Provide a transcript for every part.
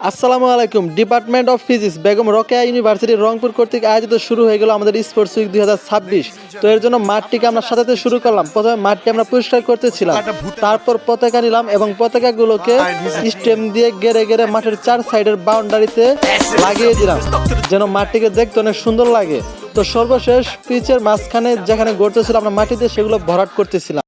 আসসালামু আলাইকুম। Department of physics Begum Rokeya university Rangpur কর্তৃক আয়োজিত শুরু হয়ে গেল আমাদের স্পোর্টস উইক 2026। তো এর জন্য মাঠটিকে আমরা সাজাতে শুরু করলাম। প্রথমে মাঠটি আমরা পরিষ্কার করতেছিলাম, তারপর পতাকা নিলাম এবং পতাকাগুলোকে স্টেম দিয়ে গেড়ে গেড়ে মাঠের 4 সাইডের বাউন্ডারিতে লাগিয়ে দিলাম, যেন মাঠটিকে দেখতে অনেক সুন্দর লাগে। তো সর্বশেষ পিচের মাঝখানে যেখানে গড়তেছিল আমরা মাটিতে সেগুলো ভরাট করতেছিলাম।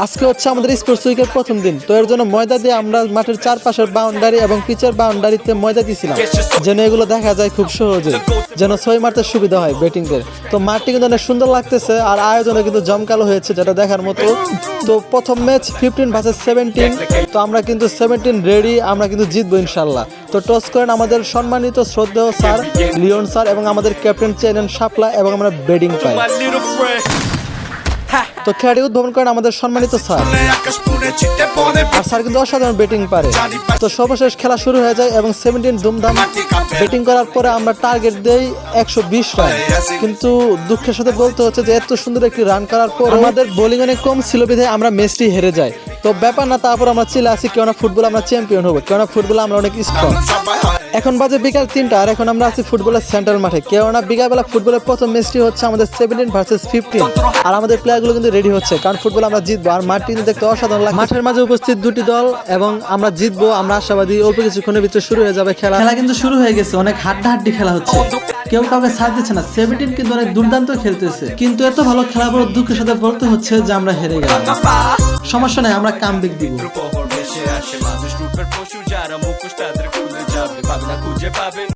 আজকে হচ্ছে আমাদের স্পোর্টস উইকের প্রথম দিন। তো এর জন্য ময়দা দিয়ে আমরা মাঠের চারপাশের বাউন্ডারি এবং পিচের বাউন্ডারিতে ময়দা দিয়েছিলাম, যেন এগুলো দেখা যায় খুব সহজে, যেন ছয় মারতে সুবিধা হয় ব্যাটিংদের। তো মাঠটি কিন্তু অনেক সুন্দর লাগতেছে আর আয়োজনে কিন্তু জমকালো হয়েছে, যেটা দেখার মতো। তো প্রথম ম্যাচ 15 ভার্সেস 17। তো আমরা কিন্তু 17 রেডি, আমরা কিন্তু জিতবো ইনশাল্লাহ। তো টস করেন আমাদের সম্মানিত শ্রদ্ধেয় স্যার লিওন স্যার এবং আমাদের ক্যাপ্টেন চেনেন শাপলা এবং আমরা ব্যাটিং পাই। তো খেলাটি উদ্বোধন করেন আমাদের সম্মানিত স্যার, আর স্যার কিন্তু অসাধারণ ব্যাটিং পারে। তো সর্বশেষ খেলা শুরু হয়ে যায় এবং 17 ধুমধাম ব্যাটিং করার পরে আমরা টার্গেট দেই 120 রান। কিন্তু দুঃখের সাথে বলতে হচ্ছে যে এত সুন্দর একটি রান করার পর আমাদের বোলিং অনেক কম ছিল বিধায় আমরা ম্যাচটি হেরে যাই। তো ব্যাপার না, তারপর আমরা চিলে আসি, কেননা ফুটবল আমরা চ্যাম্পিয়ন হবো, কেননা ফুটবলে আমরা অনেক স্ট্রং। এখন বাজে বিকাল 3টা আর এখন আমরা আছি ফুটবলের সেন্ট্রাল মাঠে, কেননা বিকালবেলা ফুটবলের প্রথম ম্যাচটি হচ্ছে আমাদের 17 ভার্সেস 15। আর আমাদের প্লেয়ারগুলো কিন্তু রেডি হচ্ছে, কারণ ফুটবল আমরা জিতবো। আর মাঠটি কিন্তু দেখতে অসাধারণ লাগে। মাঠের মাঝে উপস্থিত দুটি দল এবং আমরা জিতবো, আমরা আশাবাদী। অল্প কিছুক্ষণের ভিতরে শুরু হয়ে যাবে খেলা। খেলা কিন্তু শুরু হয়ে গেছে, অনেক হাড্ডাহাড্ডি খেলা হচ্ছে, কেউ কাউকে ছাড় দিচ্ছে না। 17 কিন্তু অনেক দুর্দান্ত খেলতেছে, কিন্তু এত ভালো খেলা বড় দুঃখের সাথে বলতে হচ্ছে যে আমরা হেরে গেলাম। সমস্যা নাই, আমরা কামব্যাক দিব।